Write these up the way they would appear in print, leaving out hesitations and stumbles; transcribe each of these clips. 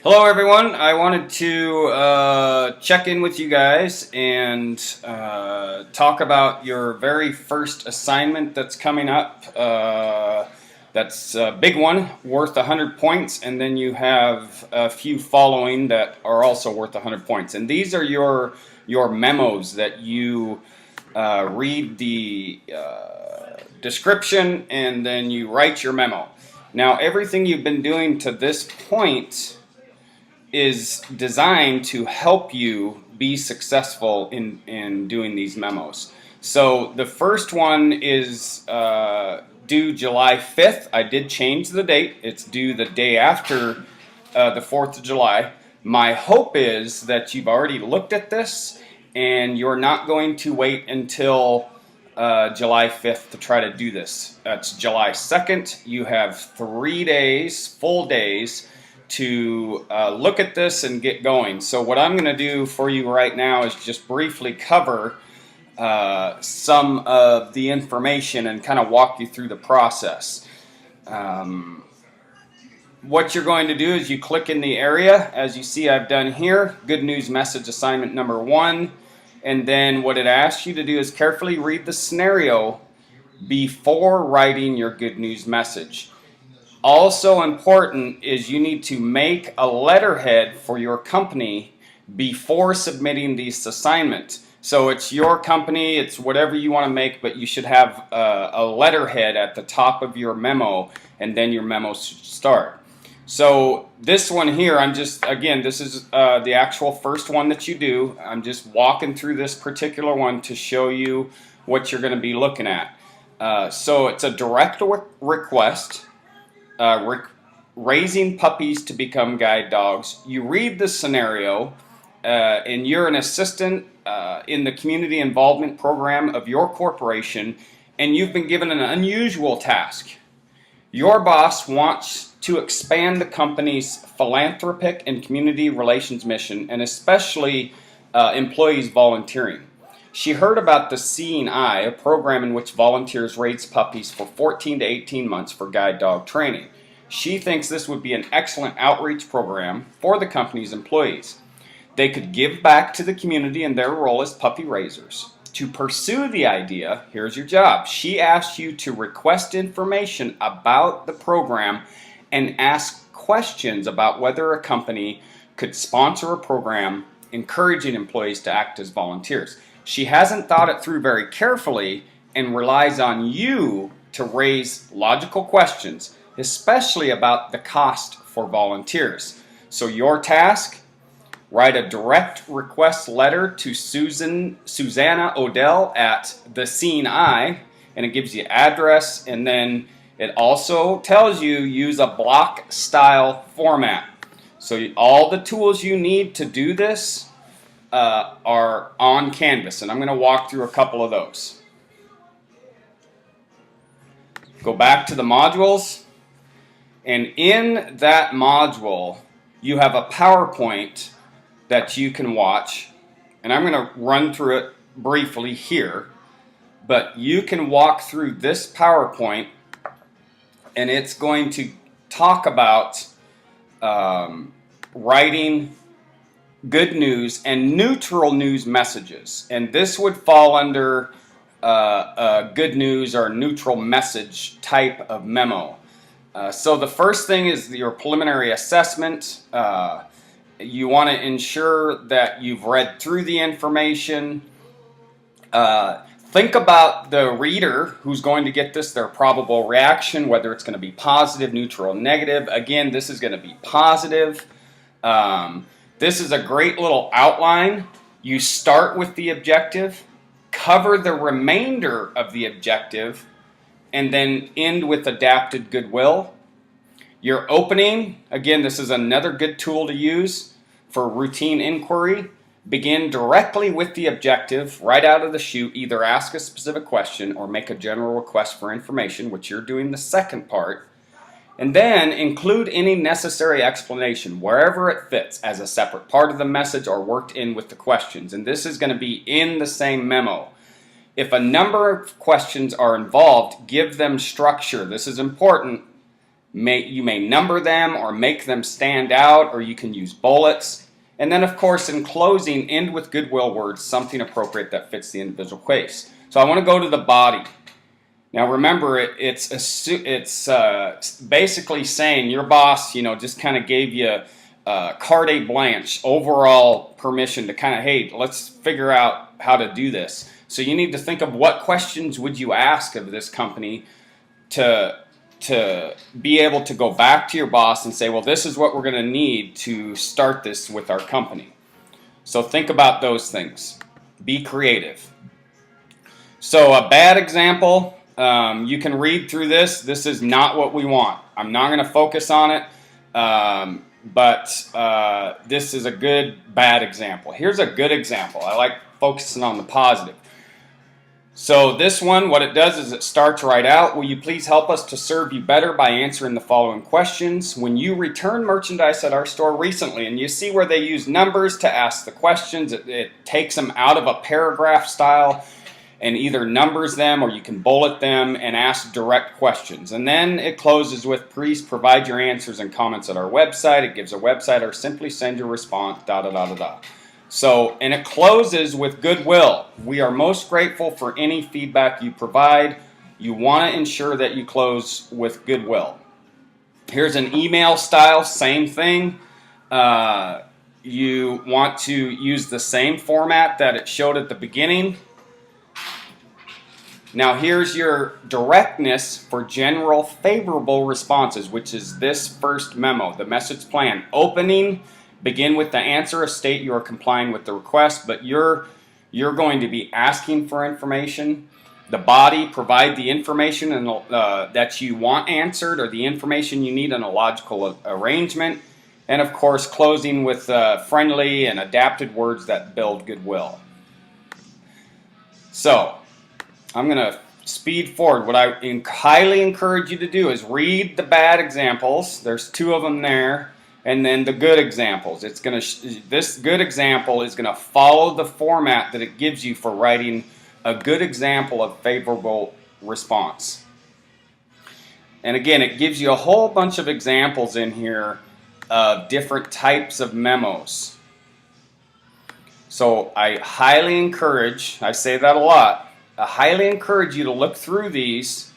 Hello everyone, I wanted to check in with you guys and talk about your very first assignment that's coming up. That's a big one, worth 100 points, and then you have a few following that are also worth 100 points. And these are your memos that you read the description and then you write your memo. Now everything you've been doing to this point is designed to help you be successful in doing these memos. So the first one is due July 5th. I did change the date. It's due the day after the 4th of July. My hope is that you've already looked at this and you're not going to wait until July 5th to try to do this. That's July 2nd. You have 3 days, full days, to look at this and get going. So what I'm going to do for you right now is just briefly cover some of the information and kind of walk you through the process. What you're going to do is you click in the area, as you see I've done here, good news message assignment number 1, and then what it asks you to do is carefully read the scenario before writing your good news message. Also important is you need to make a letterhead for your company before submitting this assignment. So it's your company, it's whatever you want to make, but you should have a letterhead at the top of your memo, and then your memo should start. So this one here, again, this is the actual first one that you do. I'm just walking through this particular one to show you what you're going to be looking at. So it's a direct request. Raising puppies to become guide dogs. You read the scenario, and you're an assistant in the community involvement program of your corporation, and you've been given an unusual task. Your boss wants to expand the company's philanthropic and community relations mission, and especially employees volunteering. She heard about the Seeing Eye, a program in which volunteers raise puppies for 14 to 18 months for guide dog training. She thinks this would be an excellent outreach program for the company's employees. They could give back to the community in their role as puppy raisers. To pursue the idea, here's your job. She asks you to request information about the program and ask questions about whether a company could sponsor a program encouraging employees to act as volunteers. She hasn't thought it through very carefully and relies on you to raise logical questions, especially about the cost for volunteers. So your task, write a direct request letter to Susanna Odell at the Seeing Eye, and it gives you address, and then it also tells you use a block style format. So all the tools you need to do this are on Canvas, and I'm going to walk through a couple of those. Go back to the modules, and in that module you have a PowerPoint that you can watch, and I'm going to run through it briefly here, but you can walk through this PowerPoint, and it's going to talk about writing good news and neutral news messages, and this would fall under a good news or neutral message type of memo. So the first thing is your preliminary assessment. You want to ensure that you've read through the information. Think about the reader who's going to get this, their probable reaction, whether it's going to be positive, neutral, negative. Again, this is going to be positive. This is a great little outline. You start with the objective, cover the remainder of the objective, and then end with adapted goodwill. Your opening, again, this is another good tool to use for routine inquiry. Begin directly with the objective, right out of the chute. Either ask a specific question or make a general request for information, which you're doing the second part. And then include any necessary explanation wherever it fits as a separate part of the message or worked in with the questions. And this is going to be in the same memo. If a number of questions are involved, give them structure. This is important. You may number them or make them stand out, or you can use bullets. And then, of course, in closing, end with goodwill words, something appropriate that fits the individual case. So I want to go to the body. Now remember, it's basically saying your boss, just kind of gave you carte blanche, overall permission to kind of, hey, let's figure out how to do this. So you need to think of what questions would you ask of this company to be able to go back to your boss and say, well, this is what we're going to need to start this with our company. So think about those things. Be creative. So a bad example, you can read through this. This is not what we want. I'm not going to focus on it, but this is a good bad example. Here's a good example. I like focusing on the positive. So this one, what it does is it starts right out. Will you please help us to serve you better by answering the following questions? When you return merchandise at our store recently, and you see where they use numbers to ask the questions, it takes them out of a paragraph style and either numbers them, or you can bullet them and ask direct questions. And then it closes with, please provide your answers and comments at our website. It gives a website, or simply send your response, So, and it closes with goodwill. We are most grateful for any feedback you provide. You want to ensure that you close with goodwill. Here's an email style, same thing. You want to use the same format that it showed at the beginning. Now here's your directness for general favorable responses, which is this first memo, the message plan. Opening, begin with the answer, state you are complying with the request, but you're going to be asking for information. The body, provide the information that you want answered, or the information you need in a logical arrangement. And of course, closing with friendly and adapted words that build goodwill. So, I'm going to speed forward. What I highly encourage you to do is read the bad examples. There's 2 of them there. And then the good examples. This good example is going to follow the format that it gives you for writing a good example of favorable response. And again, it gives you a whole bunch of examples in here of different types of memos. So I highly encourage, I say that a lot, I highly encourage you to look through these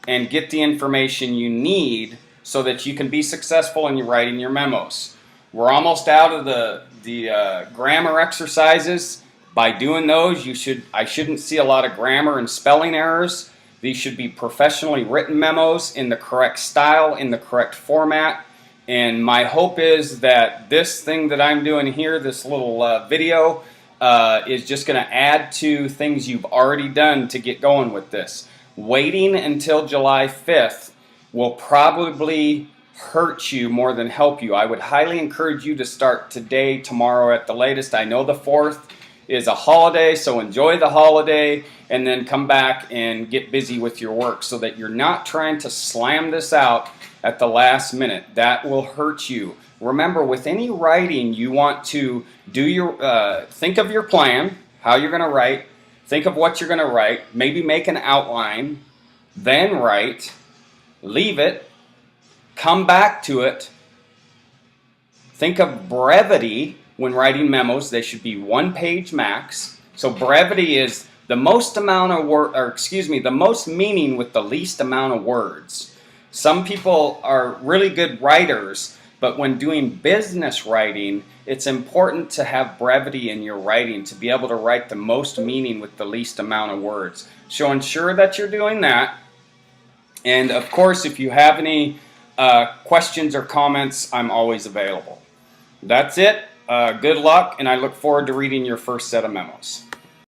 and get the information you need so that you can be successful in writing your memos. We're almost out of the grammar exercises. By doing those, I shouldn't see a lot of grammar and spelling errors. These should be professionally written memos in the correct style, in the correct format. And my hope is that this thing that I'm doing here, this little video, is just going to add to things you've already done to get going with this. Waiting until July 5th will probably hurt you more than help you. I would highly encourage you to start today, tomorrow at the latest. I know the 4th is a holiday, so enjoy the holiday and then come back and get busy with your work so that you're not trying to slam this out at the last minute. That will hurt you. Remember, with any writing, you want to do think of your plan, how you're going to write, think of what you're going to write, maybe make an outline, then write, leave it, come back to it. Think of brevity when writing memos. They should be 1 page max. So brevity is the most amount of the most meaning with the least amount of words. Some people are really good writers, but when doing business writing, it's important to have brevity in your writing to be able to write the most meaning with the least amount of words. So ensure that you're doing that. And of course, if you have any questions or comments, I'm always available. That's it. Good luck, and I look forward to reading your first set of memos.